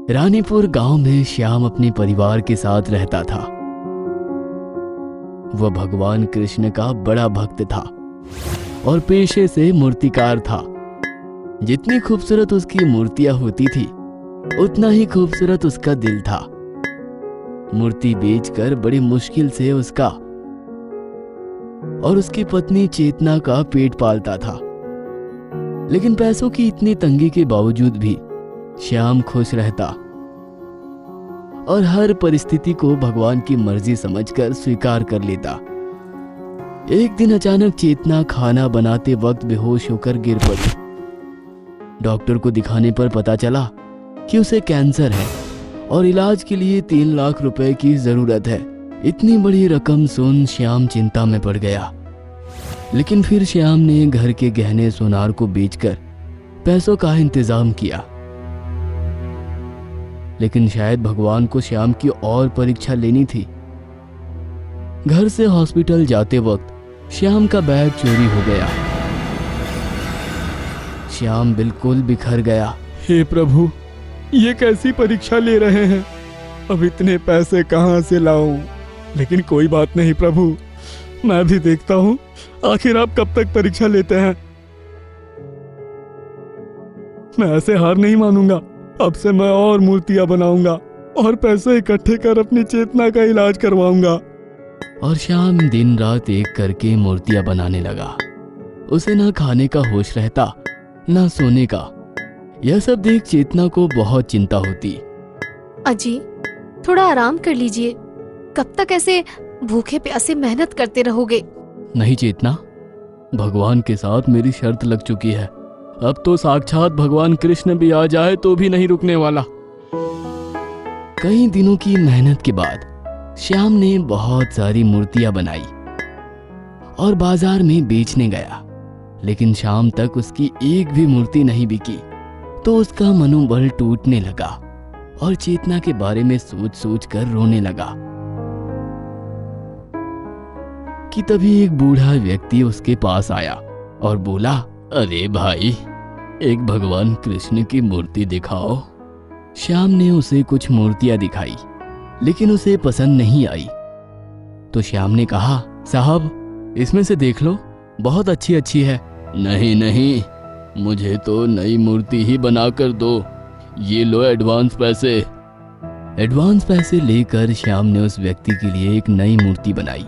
रानीपुर गांव में श्याम अपने परिवार के साथ रहता था। वह भगवान कृष्ण का बड़ा भक्त था और पेशे से मूर्तिकार था। जितनी खूबसूरत उसकी मूर्तियां होती थी, उतना ही खूबसूरत उसका दिल था। मूर्ति बेचकर बड़ी मुश्किल से उसका और उसकी पत्नी चेतना का पेट पालता था। लेकिन पैसों की इतनी तंगी के बावजूद भी श्याम खुश रहता और हर परिस्थिति को भगवान की मर्जी समझकर स्वीकार कर लेता। एक दिन अचानक चेतना खाना बनाते वक्त बेहोश होकर गिर पड़ी। डॉक्टर को दिखाने पर पता चला कि उसे कैंसर है और इलाज के लिए 3 लाख रुपए की जरूरत है। इतनी बड़ी रकम सुन श्याम चिंता में पड़ गया। लेकिन फिर श्याम ने घर के गहने सोनार को बेचकर पैसों का इंतजाम किया। लेकिन शायद भगवान को श्याम की और परीक्षा लेनी थी। घर से हॉस्पिटल जाते वक्त श्याम का बैग चोरी हो गया। श्याम बिल्कुल बिखर गया। हे प्रभु, ये कैसी परीक्षा ले रहे हैं? अब इतने पैसे कहां से लाऊं? लेकिन कोई बात नहीं प्रभु, मैं भी देखता हूं आखिर आप कब तक परीक्षा लेते हैं। मैं ऐसे हार नहीं मानूंगा। अब से मैं और मूर्तियां बनाऊंगा और पैसे इकट्ठे कर अपनी चेतना का इलाज करवाऊंगा। और श्याम दिन रात एक करके मूर्तियां बनाने लगा। उसे ना खाने का होश रहता, ना सोने का। यह सब देख चेतना को बहुत चिंता होती। अजी, थोड़ा आराम कर लीजिए। कब तक ऐसे भूखे प्यासे मेहनत करते रहोगे? नहीं चेतना, भगवान के साथ मेरी शर्त लग चुकी है। अब तो साक्षात भगवान कृष्ण भी आ जाए तो भी नहीं रुकने वाला। कई दिनों की मेहनत के बाद श्याम ने बहुत सारी मूर्तियां बनाई और बाजार में बेचने गया। लेकिन शाम तक उसकी एक भी मूर्ति नहीं बिकी तो उसका मनोबल टूटने लगा और चेतना के बारे में सोच सोच कर रोने लगा कि तभी एक बूढ़ा व्यक्ति उसके पास आया और बोला, अरे भाई, एक भगवान कृष्ण की मूर्ति दिखाओ। श्याम ने उसे कुछ मूर्तियां दिखाई, लेकिन उसे पसंद नहीं आई। तो श्याम ने कहा, साहब इसमें से देख लो, बहुत अच्छी अच्छी है। नहीं नहीं, मुझे तो नई मूर्ति ही बना कर दो। ये लो एडवांस पैसे। एडवांस पैसे लेकर श्याम ने उस व्यक्ति के लिए एक नई मूर्ति बनाई।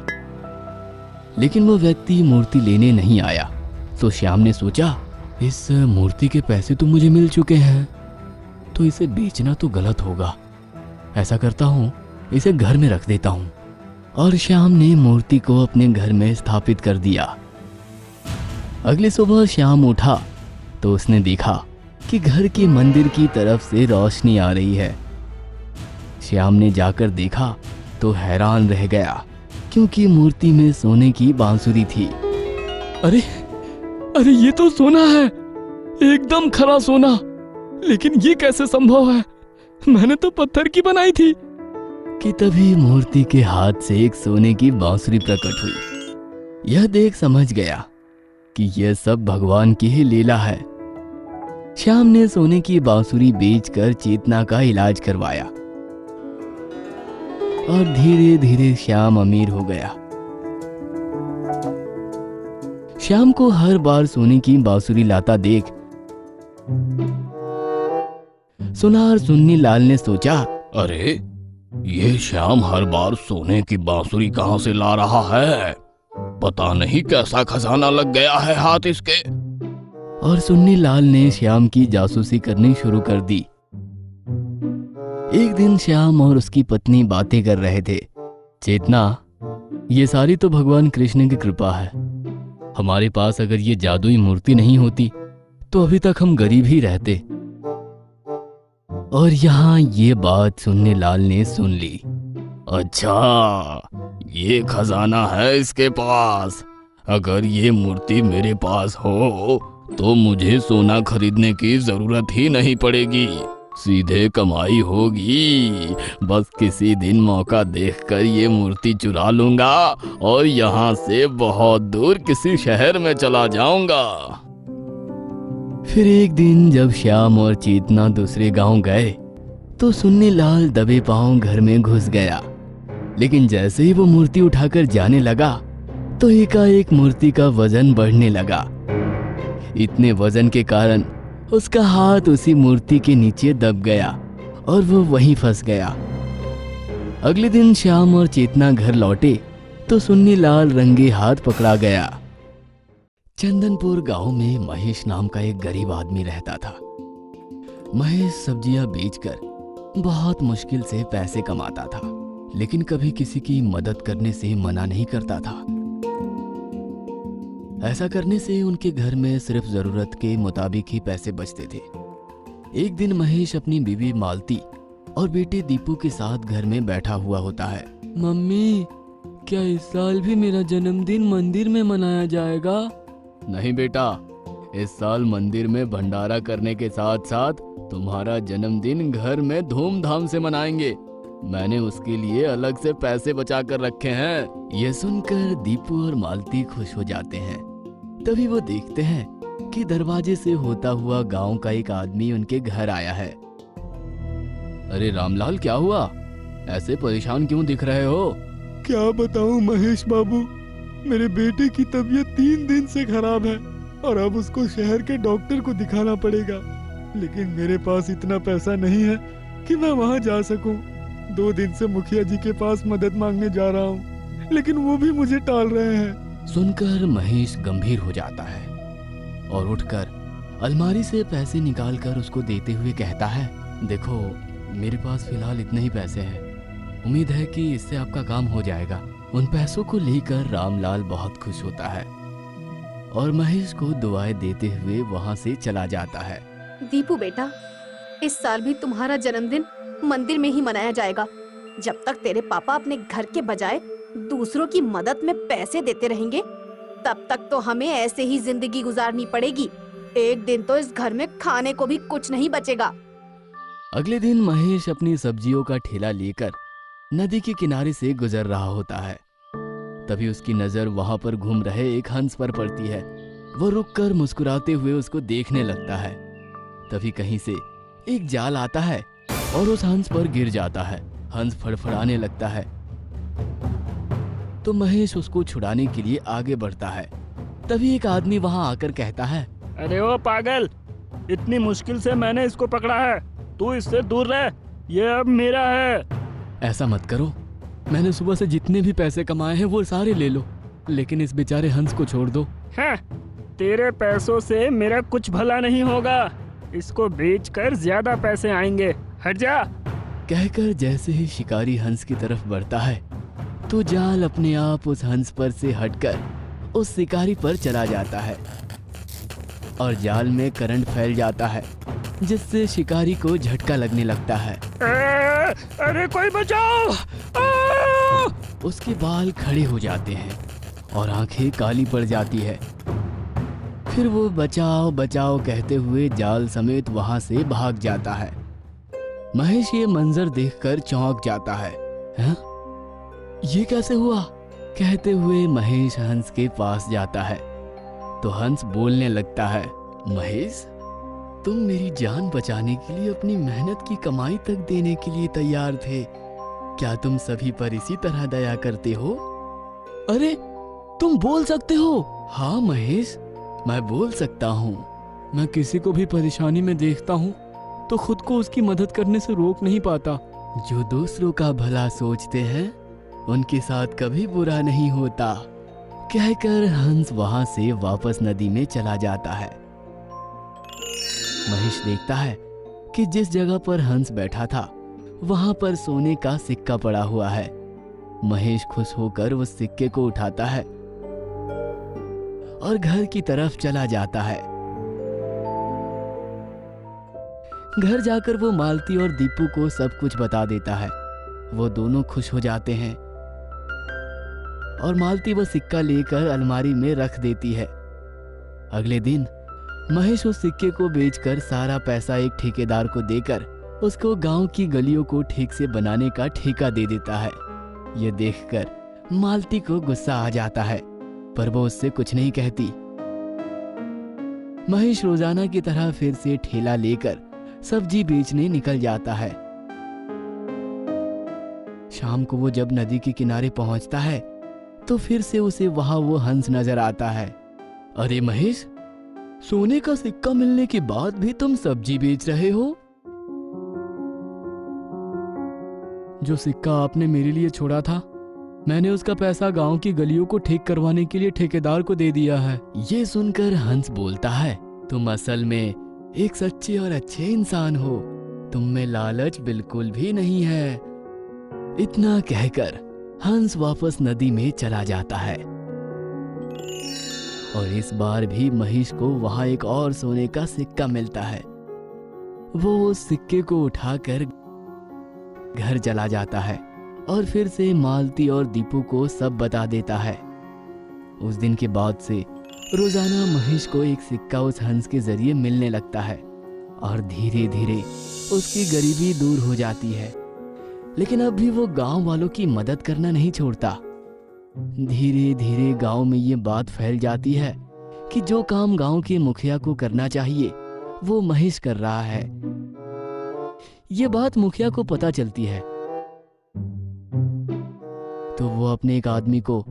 लेकिन वो व्यक्ति मूर्ति लेने नहीं आया। तो श्याम ने सोचा, इस मूर्ति के पैसे तो मुझे मिल चुके हैं, तो इसे बेचना तो गलत होगा। ऐसा करता हूँ, इसे घर में रख देता हूँ। और श्याम ने मूर्ति को अपने घर में स्थापित कर दिया। अगली सुबह श्याम उठा तो उसने देखा कि घर के मंदिर की तरफ से रोशनी आ रही है। श्याम ने जाकर देखा तो हैरान रह गया, क्योंकि मूर्ति में सोने की बांसुरी थी। अरे अरे, ये तो सोना है, एकदम खरा सोना। लेकिन ये कैसे संभव है? मैंने तो पत्थर की बनाई थी। कि तभी मूर्ति के हाथ से एक सोने की बांसुरी प्रकट हुई। यह देख समझ गया कि यह सब भगवान की ही लीला है। श्याम ने सोने की बांसुरी बेचकर चेतना का इलाज करवाया और धीरे धीरे श्याम अमीर हो गया। श्याम को हर बार सोने की बांसुरी लाता देख सुनार सुन्नी लाल ने सोचा, अरे ये श्याम हर बार सोने की बांसुरी कहां से ला रहा है? पता नहीं कैसा खजाना लग गया है हाथ इसके। और सुन्नी लाल ने श्याम की जासूसी करनी शुरू कर दी। एक दिन श्याम और उसकी पत्नी बातें कर रहे थे। चेतना, ये सारी तो भगवान कृष्ण की कृपा है। हमारे पास अगर ये जादुई मूर्ति नहीं होती तो अभी तक हम गरीब ही रहते। और यहाँ ये बात सुन्नी लाल ने सुन ली। अच्छा, ये खजाना है इसके पास। अगर ये मूर्ति मेरे पास हो तो मुझे सोना खरीदने की जरूरत ही नहीं पड़ेगी, सीधे कमाई होगी। बस किसी दिन मौका देखकर ये मूर्ति चुरा लूंगा और यहाँ से बहुत दूर किसी शहर में चला जाऊंगा। फिर एक दिन जब श्याम और चेतना दूसरे गांव गए तो सुन्नी लाल दबे पांव घर में घुस गया। लेकिन जैसे ही वो मूर्ति उठाकर जाने लगा तो एकाएक मूर्ति का वजन बढ़ने लगा। इतने वजन के कारण उसका हाथ उसी मूर्ति के नीचे दब गया और वो वहीं फंस गया। अगले दिन श्याम और चेतना घर लौटे तो सुन्नी लाल रंगे हाथ पकड़ा गया। चंदनपुर गांव में महेश नाम का एक गरीब आदमी रहता था। महेश सब्जियां बेचकर बहुत मुश्किल से पैसे कमाता था, लेकिन कभी किसी की मदद करने से मना नहीं करता था। ऐसा करने से उनके घर में सिर्फ जरूरत के मुताबिक ही पैसे बचते थे। एक दिन महेश अपनी बीवी मालती और बेटे दीपू के साथ घर में बैठा हुआ होता है। मम्मी, क्या इस साल भी मेरा जन्मदिन मंदिर में मनाया जाएगा? नहीं बेटा, इस साल मंदिर में भंडारा करने के साथ साथ तुम्हारा जन्मदिन घर में धूमधाम से मनाएंगे। मैंने उसके लिए अलग से पैसे बचा कर रखे हैं। यह सुनकर दीपू और मालती खुश हो जाते हैं। तभी वो देखते हैं कि दरवाजे से होता हुआ गांव का एक आदमी उनके घर आया है। अरे रामलाल, क्या हुआ? ऐसे परेशान क्यों दिख रहे हो? क्या बताऊं महेश बाबू, मेरे बेटे की तबीयत 3 दिन से खराब है और अब उसको शहर के डॉक्टर को दिखाना पड़ेगा। लेकिन मेरे पास इतना पैसा नहीं है कि मैं वहां जा सकूं। 2 दिन से मुखिया जी के पास मदद मांगने जा रहा हूं, लेकिन वो भी मुझे टाल रहे हैं। सुनकर महेश गंभीर हो जाता है और उठकर अलमारी से पैसे निकालकर उसको देते हुए कहता है, देखो मेरे पास फिलहाल इतने ही पैसे हैं, उम्मीद है कि इससे आपका काम हो जाएगा। उन पैसों को लेकर रामलाल बहुत खुश होता है और महेश को दुआएं देते हुए वहां से चला जाता है। दीपू बेटा, इस साल भी तुम्हारा जन्मदिन मंदिर में ही मनाया जाएगा। जब तक तेरे पापा अपने घर के बजाय दूसरों की मदद में पैसे देते रहेंगे, तब तक तो हमें ऐसे ही जिंदगी गुजारनी पड़ेगी। एक दिन तो इस घर में खाने को भी कुछ नहीं बचेगा। अगले दिन महेश अपनी सब्जियों का ठेला लेकर नदी के किनारे से गुजर रहा होता है। तभी उसकी नजर वहां पर घूम रहे एक हंस पर पड़ती है। वो रुककर मुस्कुराते हुए उसको देखने लगता है। तभी कहीं से एक जाल आता है और उस हंस पर गिर जाता है। हंस फड़फड़ाने लगता है तो महेश उसको छुड़ाने के लिए आगे बढ़ता है। तभी एक आदमी वहां आकर कहता है, अरे ओ पागल, इतनी मुश्किल से मैंने इसको पकड़ा है, तू इससे दूर रह, ये अब मेरा है। ऐसा मत करो, मैंने सुबह से जितने भी पैसे कमाए हैं वो सारे ले लो, लेकिन इस बेचारे हंस को छोड़ दो। हाँ, तेरे पैसों से मेरा कुछ भला नहीं होगा, इसको बेचकर ज्यादा पैसे आएंगे, हट जा। कहकर जैसे ही शिकारी हंस की तरफ बढ़ता है तो जाल अपने आप उस हंस पर से हटकर उस शिकारी पर चला जाता है और जाल में करंट फैल जाता है, जिससे शिकारी को झटका लगने लगता है। अरे कोई बचाओ! उसके बाल खड़े हो जाते हैं और आंखें काली पड़ जाती है। फिर वो बचाओ बचाओ कहते हुए जाल समेत वहां से भाग जाता है। महेश ये मंजर देखकर चौंक जाता है। हाँ? ये कैसे हुआ? कहते हुए महेश हंस के पास जाता है तो हंस बोलने लगता है, महेश, तुम मेरी जान बचाने के लिए अपनी मेहनत की कमाई तक देने के लिए तैयार थे। क्या तुम सभी पर इसी तरह दया करते हो? अरे, तुम बोल सकते हो? हाँ महेश, मैं बोल सकता हूँ। मैं किसी को भी परेशानी में देखता हूँ तो खुद को उसकी मदद करने से रोक नहीं पाता। जो दूसरों का भला सोचते हैं उनके साथ कभी बुरा नहीं होता। कहकर हंस वहां से वापस नदी में चला जाता है। महेश देखता है कि जिस जगह पर हंस बैठा था वहां पर सोने का सिक्का पड़ा हुआ है। महेश खुश होकर उस सिक्के को उठाता है और घर की तरफ चला जाता है। घर जाकर वो मालती और दीपू को सब कुछ बता देता है। वो दोनों खुश हो जाते हैं और मालती वो सिक्का लेकर अलमारी में रख देती है। अगले दिन महेश उस सिक्के को बेचकर सारा पैसा एक ठेकेदार को देकर उसको गांव की गलियों को ठीक से बनाने का ठेका दे देता है। ये देखकर मालती को गुस्सा आ जाता है, पर वो उससे कुछ नहीं कहती। महेश रोजाना की तरह फिर से ठेला लेकर सब्जी बेचने निकल जाता है। शाम को वो जब नदी के किनारे पहुंचता है तो फिर से उसे वहां वो हंस नजर आता है। अरे महेश, सोने का सिक्का मिलने के बाद भी तुम सब्जी बेच रहे हो? जो सिक्का आपने मेरे लिए छोड़ा था, मैंने उसका पैसा गांव की गलियों को ठीक करवाने के लिए ठेकेदार को दे दिया है। ये सुनकर हंस बोलता है, तुम असल में एक सच्चे और अच्छे इंसान हो, तुम में लालच बिल्कुल भी नहीं है। इतना कहकर हंस वापस नदी में चला जाता है और इस बार भी महेश को वहां एक और सोने का सिक्का मिलता है। वो उस सिक्के को उठाकर घर चला जाता है और फिर से मालती और दीपू को सब बता देता है। उस दिन के बाद से रोजाना महेश को एक सिक्का उस हंस के जरिए मिलने लगता है और धीरे धीरे उसकी गरीबी दूर हो जाती है। लेकिन अब भी वो गांव वालों की मदद करना नहीं छोड़ता। धीरे धीरे गांव में ये बात फैल जाती है कि जो काम गांव के मुखिया को करना चाहिए वो महेश कर रहा है। ये बात मुखिया को पता चलती है तो वो अपने एक आदमी को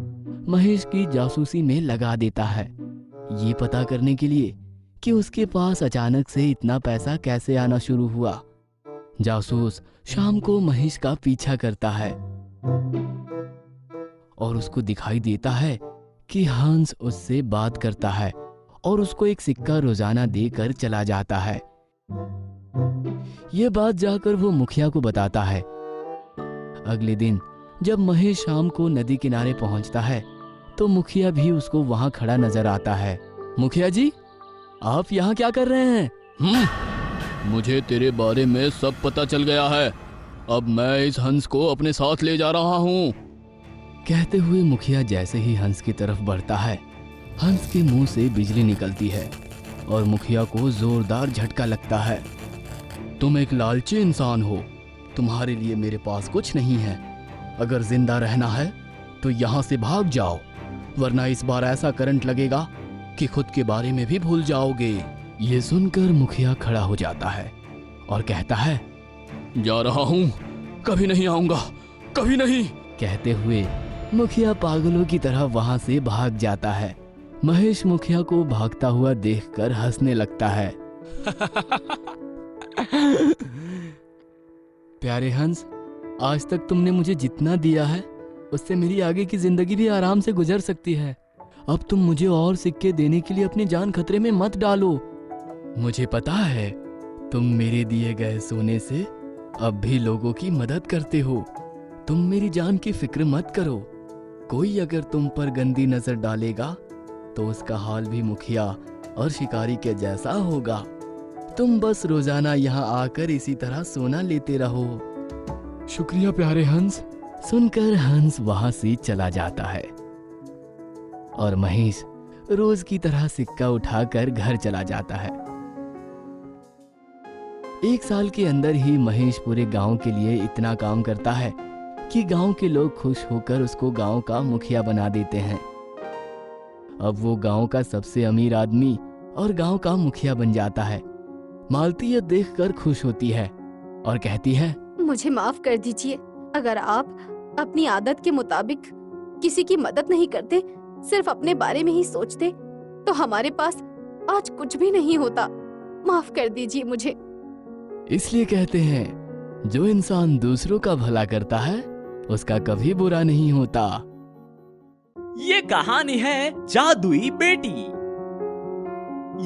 महेश की जासूसी में लगा देता है, ये पता करने के लिए कि उसके पास अचानक से इतना पैसा कैसे आना शुरू हुआ। जासूस शाम को महेश का पीछा करता है और उसको दिखाई देता है कि हंस उससे बात करता है और उसको एक सिक्का रोजाना देकर चला जाता है। ये बात जाकर वो मुखिया को बताता है। अगले दिन जब महेश शाम को नदी किनारे पहुंचता है तो मुखिया भी उसको वहां खड़ा नजर आता है। मुखिया जी, आप यहाँ क्या कर रहे हैं? मुझे तेरे बारे में सब पता चल गया है, अब मैं इस हंस को अपने साथ ले जा रहा हूँ। कहते हुए मुखिया जैसे ही हंस की तरफ बढ़ता है, हंस के मुंह से बिजली निकलती है और मुखिया को जोरदार झटका लगता है। तुम एक लालची इंसान हो, तुम्हारे लिए मेरे पास कुछ नहीं है। अगर जिंदा रहना है तो यहाँ से भाग जाओ, वरना इस बार ऐसा करंट लगेगा कि खुद के बारे में भी भूल जाओगे। ये सुनकर मुखिया खड़ा हो जाता है और कहता है, जा रहा हूँ, कभी नहीं आऊंगा, कभी नहीं। कहते हुए मुखिया पागलों की तरह वहां से भाग जाता है। महेश मुखिया को भागता हुआ देखकर हंसने लगता है। प्यारे हंस, आज तक तुमने मुझे जितना दिया है उससे मेरी आगे की जिंदगी भी आराम से गुजर सकती है। अब तुम मुझे और सिक्के देने के लिए अपनी जान खतरे में मत डालो। मुझे पता है तुम मेरे दिए गए सोने से अब भी लोगों की मदद करते हो। तुम मेरी जान की फिक्र मत करो। कोई अगर तुम पर गंदी नजर डालेगा तो उसका हाल भी मुखिया और शिकारी के जैसा होगा। तुम बस रोजाना यहाँ आकर इसी तरह सोना लेते रहो। शुक्रिया प्यारे हंस। सुनकर हंस वहां से चला जाता है और महेश रोज की तरह सिक्का उठाकर घर चला जाता है। 1 साल के अंदर ही महेश पूरे गांव के लिए इतना काम करता है कि गांव के लोग खुश होकर उसको गांव का मुखिया बना देते हैं। अब वो गांव का सबसे अमीर आदमी और गांव का मुखिया बन जाता है। मालती यह देखकर खुश होती है और कहती है, मुझे माफ कर दीजिए। अगर आप अपनी आदत के मुताबिक किसी की मदद नहीं करते, सिर्फ अपने बारे में ही सोचते, तो हमारे पास आज कुछ भी नहीं होता। माफ कर दीजिए मुझे। इसलिए कहते हैं, जो इंसान दूसरों का भला करता है उसका कभी बुरा नहीं होता। ये कहानी है जादुई बेटी।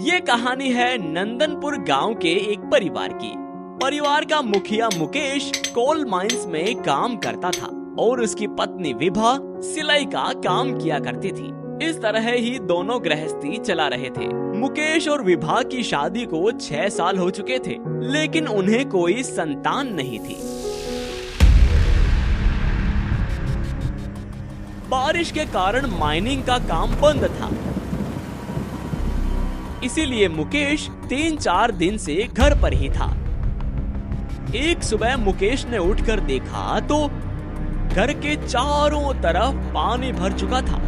ये कहानी है नंदनपुर गांव के एक परिवार की। परिवार का मुखिया मुकेश कोल माइंस में काम करता था और उसकी पत्नी विभा सिलाई का काम किया करती थी। इस तरह ही दोनों गृहस्थी चला रहे थे। मुकेश और विभा की शादी को 6 साल हो चुके थे, लेकिन उन्हें कोई संतान नहीं थी। बारिश के कारण माइनिंग का काम बंद था, इसीलिए मुकेश 3-4 दिन से घर पर ही था। एक सुबह मुकेश ने उठकर देखा तो घर के चारों तरफ पानी भर चुका था।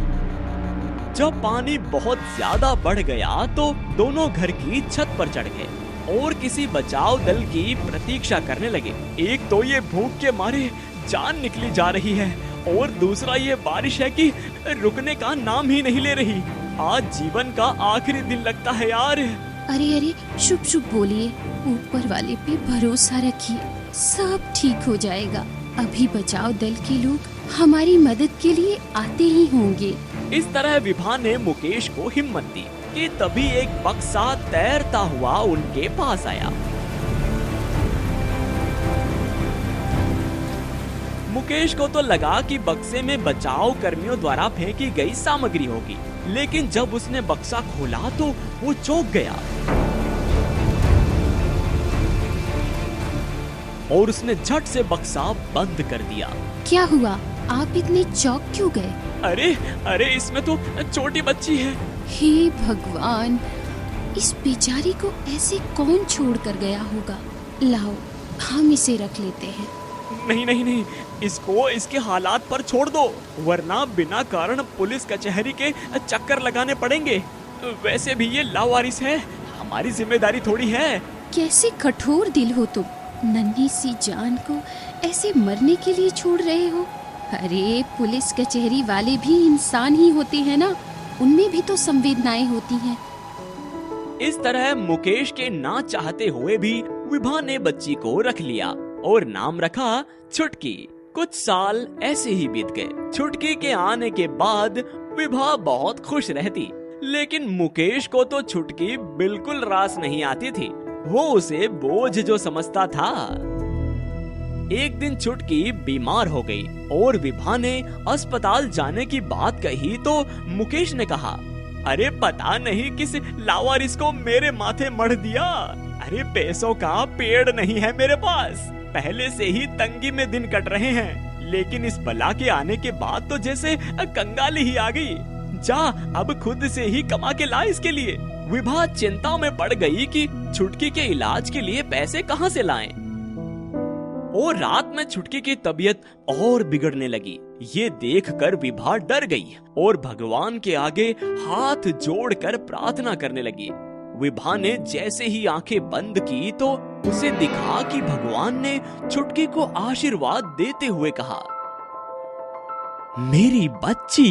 जब पानी बहुत ज्यादा बढ़ गया तो दोनों घर की छत पर चढ़ गए और किसी बचाव दल की प्रतीक्षा करने लगे। एक तो ये भूख के मारे जान निकली जा रही है, और दूसरा ये बारिश है कि रुकने का नाम ही नहीं ले रही। आज जीवन का आखिरी दिन लगता है यार। अरे अरे, शुभ शुभ बोलिए, ऊपर वाले पे भरोसा रखिए, सब ठीक हो जाएगा। अभी बचाव दल के लोग हमारी मदद के लिए आते ही होंगे। इस तरह विभा ने मुकेश को हिम्मत दी कि तभी एक बक्सा तैरता हुआ उनके पास आया। मुकेश को तो लगा कि बक्से में बचाव कर्मियों द्वारा फेंकी गई सामग्री होगी, लेकिन जब उसने बक्सा खोला तो वो चौंक गया और उसने झट से बक्सा बंद कर दिया। क्या हुआ, आप इतने चौंक क्यों गए? अरे अरे, इसमें तो छोटी बच्ची है। हे भगवान, इस बेचारी को ऐसे कौन छोड़ कर गया होगा। लाओ, हम इसे रख लेते हैं। नहीं नहीं नहीं, इसको इसके हालात पर छोड़ दो, वरना बिना कारण पुलिस कचहरी के चक्कर लगाने पड़ेंगे। वैसे भी ये लावारिस है, हमारी जिम्मेदारी थोड़ी है। कैसे कठोर दिल हो तुम, नन्ही सी जान को ऐसे मरने के लिए छोड़ रहे हो। अरे पुलिस कचहरी वाले भी इंसान ही होते हैं ना, उनमें भी तो संवेदनाएं होती हैं। इस तरह मुकेश के ना चाहते हुए भी विभा ने बच्ची को रख लिया और नाम रखा छुटकी। कुछ साल ऐसे ही बीत गए। छुटकी के आने के बाद विभा बहुत खुश रहती, लेकिन मुकेश को तो छुटकी बिल्कुल रास नहीं आती थी। वो उसे बोझ जो समझता था। एक दिन छुटकी बीमार हो गई और विभा ने अस्पताल जाने की बात कही तो मुकेश ने कहा, अरे पता नहीं किस लावारिस को मेरे माथे मढ़ दिया। अरे पैसों का पेड़ नहीं है मेरे पास, पहले से ही तंगी में दिन कट रहे हैं, लेकिन इस बला के आने के बाद तो जैसे कंगाली ही आ गई। जा अब खुद से ही कमा के ला इसके लिए। विभा चिंता में पड़ गई कि छुटकी के इलाज के लिए पैसे कहां से लाएं। और रात में छुटकी की तबीयत और बिगड़ने लगी। ये देखकर विभा डर गई और भगवान के आगे हाथ जोड़कर प्रार्थना करने लगी। विभा ने जैसे ही आंखें बंद की तो उसे दिखा कि भगवान ने छुटकी को आशीर्वाद देते हुए कहा, मेरी बच्ची,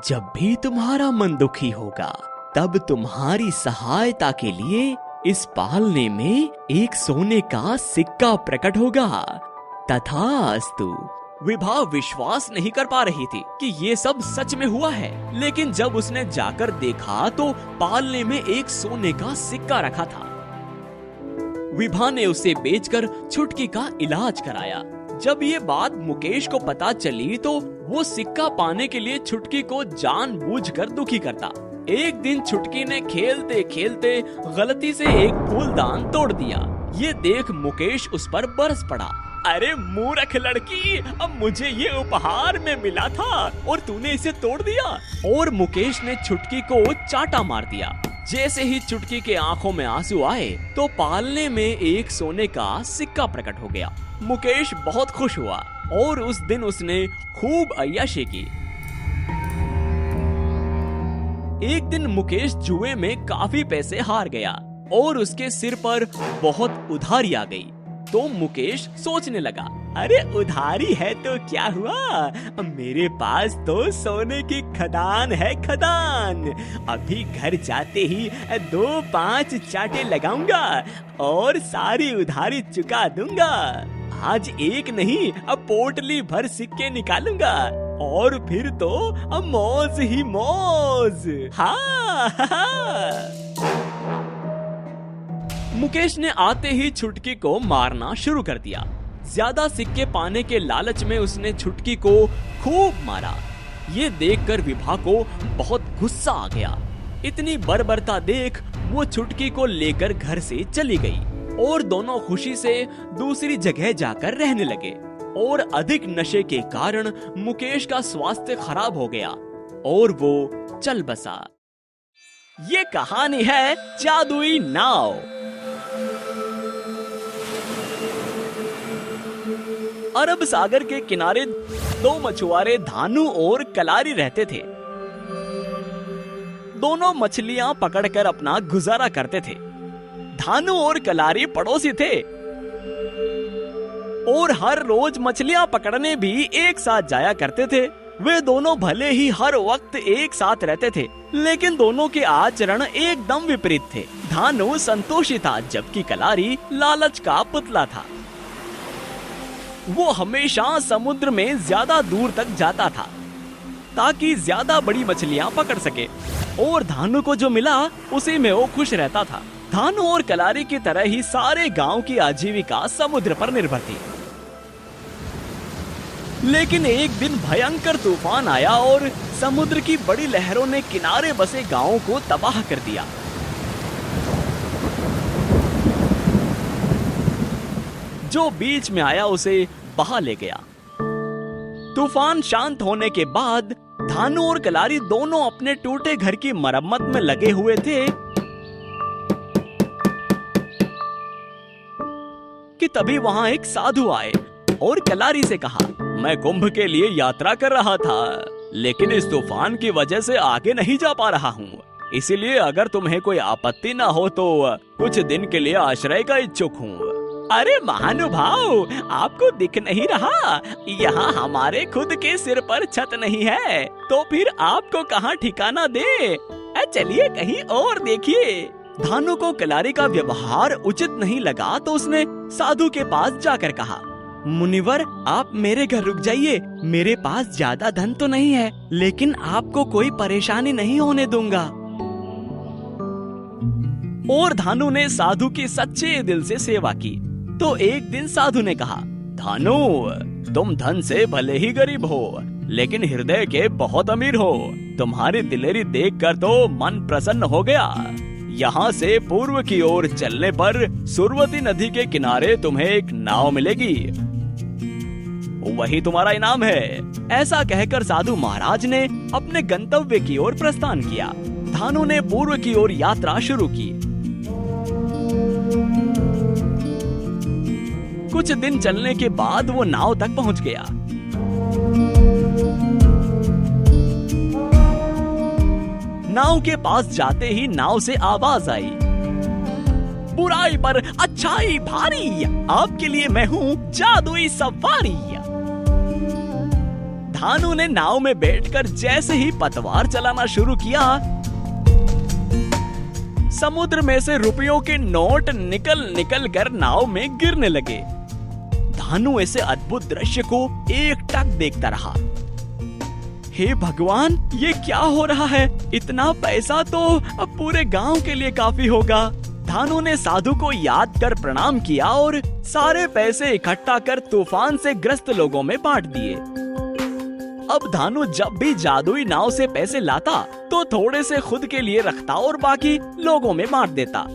जब भी तुम्हारा मन दुखी होगा तब तुम्हारी सहायता के लिए इस पालने में एक सोने का सिक्का प्रकट होगा। तथास्तु। विभा विश्वास नहीं कर पा रही थी कि ये सब सच में हुआ है, लेकिन जब उसने जाकर देखा तो पालने में एक सोने का सिक्का रखा था। विभा ने उसे बेचकर छुटकी का इलाज कराया। जब ये बात मुकेश को पता चली तो वो सिक्का पाने के लिए छुटकी को जानबूझकर दुखी करता। एक दिन छुटकी ने खेलते खेलते गलती से एक फूलदान तोड़ दिया। ये देख मुकेश उस पर बरस पड़ा। अरे मूर्ख लड़की, अब मुझे ये उपहार में मिला था और तूने इसे तोड़ दिया। और मुकेश ने छुटकी को चाटा मार दिया। जैसे ही छुटकी के आंखों में आंसू आए तो पालने में एक सोने का सिक्का प्रकट हो गया। मुकेश बहुत खुश हुआ और उस दिन उसने खूब अय्याशी की। एक दिन मुकेश जुए में काफी पैसे हार गया और उसके सिर पर बहुत उधारी आ गई। तो मुकेश सोचने लगा, अरे उधारी है तो क्या हुआ, मेरे पास तो सोने की खदान है, खदान। अभी घर जाते ही 2-5 चाटे लगाऊंगा और सारी उधारी चुका दूंगा। आज एक नहीं, अब पोटली भर सिक्के निकालूंगा और फिर तो अब मौज ही मौज। हाँ। मुकेश ने आते ही छुटकी को मारना शुरू कर दिया। ज्यादा सिक्के पाने के लालच में उसने छुटकी को खूब मारा। ये देखकर विभा को बहुत गुस्सा आ गया। इतनी बर्बरता देख वो छुटकी को लेकर घर से चली गई और दोनों खुशी से दूसरी जगह जाकर रहने लगे। और अधिक नशे के कारण मुकेश का स्वास्थ्य खराब हो गया और वो चल बसा। ये कहानी है जादुई नाव। अरब सागर के किनारे 2 मछुआरे धानु और कलारी रहते थे। दोनों मछलियां पकड़कर अपना गुजारा करते थे। धानु और कलारी पड़ोसी थे। और हर रोज मछलियां पकड़ने भी एक साथ जाया करते थे। वे दोनों भले ही हर वक्त एक साथ रहते थे, लेकिन दोनों के आचरण एकदम विपरीत थे। धानु संतोषी था, जबकि कलारी लालच का पुतला था। वो हमेशा समुद्र में ज्यादा दूर तक जाता था ताकि ज्यादा बड़ी मछलियां पकड़ सके, और धानु को जो मिला उसी में वो खुश रहता था। धानु और कलारी की तरह ही सारे गांव की आजीविका समुद्र पर निर्भर थी। लेकिन एक दिन भयंकर तूफान आया और समुद्र की बड़ी लहरों ने किनारे बसे गांवों को तबाह कर दिया। जो बीच में आया उसे बहा ले गया। तूफान शांत होने के बाद धानु और कलारी दोनों अपने टूटे घर की मरम्मत में लगे हुए थे कि तभी वहां एक साधु आए और कलारी से कहा, मैं कुंभ के लिए यात्रा कर रहा था, लेकिन इस तूफान की वजह से आगे नहीं जा पा रहा हूँ। इसीलिए अगर तुम्हें कोई आपत्ति ना हो तो कुछ दिन के लिए आश्रय का इच्छुक हूँ। अरे महानुभाव, आपको दिख नहीं रहा? यहाँ हमारे खुद के सिर पर छत नहीं है, तो फिर आपको कहाँ ठिकाना दे? चलिए कहीं और देखिए। धानु को कलारी का व्यवहार उचित नहीं लगा तो उसने साधु के पास जाकर कहा, मुनिवर, आप मेरे घर रुक जाइए। मेरे पास ज्यादा धन तो नहीं है, लेकिन आपको कोई परेशानी नहीं होने दूंगा। और धानु ने साधु की सच्चे दिल से सेवा की। तो एक दिन साधु ने कहा, धानु, तुम धन से भले ही गरीब हो, लेकिन हृदय के बहुत अमीर हो। तुम्हारी दिलेरी देखकर तो मन प्रसन्न हो गया। यहाँ से पूर्व की ओर चलने पर सुरवती नदी के किनारे तुम्हें एक नाव मिलेगी, वही तुम्हारा इनाम है। ऐसा कहकर साधु महाराज ने अपने गंतव्य की ओर प्रस्थान किया। धानु ने पूर्व की ओर यात्रा शुरू की। कुछ दिन चलने के बाद वो नाव तक पहुंच गया। नाव के पास जाते ही नाव से आवाज आई, बुराई पर अच्छाई भारी, आपके लिए मैं हूँ जादुई सवारी। धानु ने नाव में बैठकर जैसे ही पतवार चलाना शुरू किया, समुद्र में से रुपयों के नोट निकल निकल कर नाव में गिरने लगे। धानु ऐसे अद्भुत दृश्य को एकटक देखता रहा। हे भगवान, ये क्या हो रहा है? इतना पैसा तो अब पूरे गांव के लिए काफी होगा। धानु ने साधु को याद कर प्रणाम किया और सारे पैसे इकट्ठा कर तूफान से ग्रस्त लोगों में बांट दिए। अब धानु जब भी जादुई नाव से पैसे लाता तो थोड़े से खुद के लिए रखता और बाकी लोगों में बांट देता।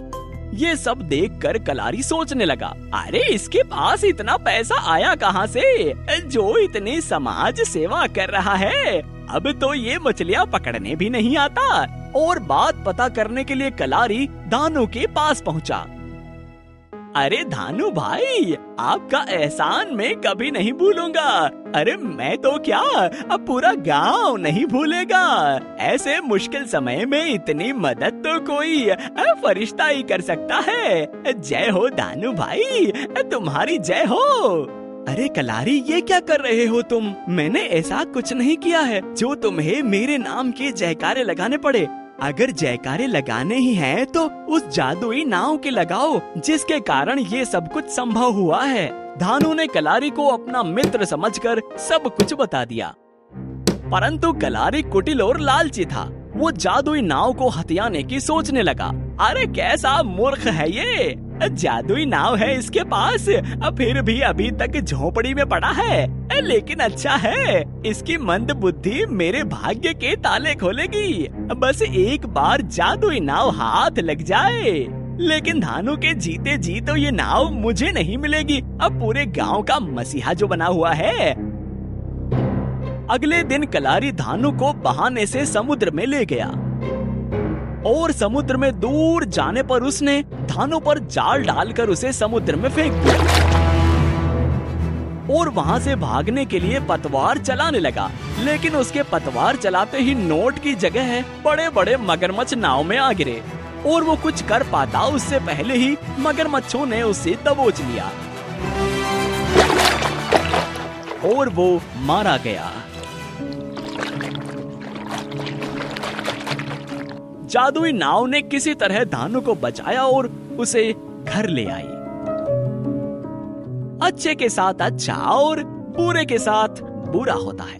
ये सब देखकर कलारी सोचने लगा, अरे इसके पास इतना पैसा आया कहाँ से, जो इतनी समाज सेवा कर रहा है? अब तो ये मछलियाँ पकड़ने भी नहीं आता। और बात पता करने के लिए कलारी धानु के पास पहुँचा। अरे धानु भाई, आपका एहसान मैं कभी नहीं भूलूंगा। अरे मैं तो क्या, अब पूरा गांव नहीं भूलेगा। ऐसे मुश्किल समय में इतनी मदद तो कोई फरिश्ता ही कर सकता है। जय हो धानु भाई, तुम्हारी जय हो। अरे कलारी, ये क्या कर रहे हो तुम? मैंने ऐसा कुछ नहीं किया है जो तुम्हें मेरे नाम के जयकारे लगाने पड़े। अगर जयकारे लगाने ही हैं तो उस जादुई नाव के लगाओ, जिसके कारण ये सब कुछ संभव हुआ है। धानु ने कलारी को अपना मित्र समझकर सब कुछ बता दिया, परंतु कलारी कुटिल और लालची था। वो जादुई नाव को हथियाने की सोचने लगा। अरे कैसा मूर्ख है ये, जादुई नाव है इसके पास, फिर भी अभी तक झोपड़ी में पड़ा है। लेकिन अच्छा है, इसकी मंद बुद्धि मेरे भाग्य के ताले खोलेगी। बस एक बार जादुई नाव हाथ लग जाए। लेकिन धानु के जीते जी तो ये नाव मुझे नहीं मिलेगी, अब पूरे गांव का मसीहा जो बना हुआ है। अगले दिन कलारी धानु को बहाने से समुद्र में ले गया और समुद्र में दूर जाने पर उसने धानु पर जाल डालकर उसे समुद्र में फेंक दिया और वहां से भागने के लिए पतवार चलाने लगा। लेकिन उसके पतवार चलाते ही नोट की जगह बड़े बड़े मगरमच्छ नाव में आ गिरे और वो कुछ कर पाता उससे पहले ही मगरमच्छों ने उसे दबोच लिया। और वो मारा गया। जादुई नाव ने किसी तरह धानु को बचाया और उसे घर ले आई। अच्छे के साथ अच्छा और बुरे के साथ बुरा होता है।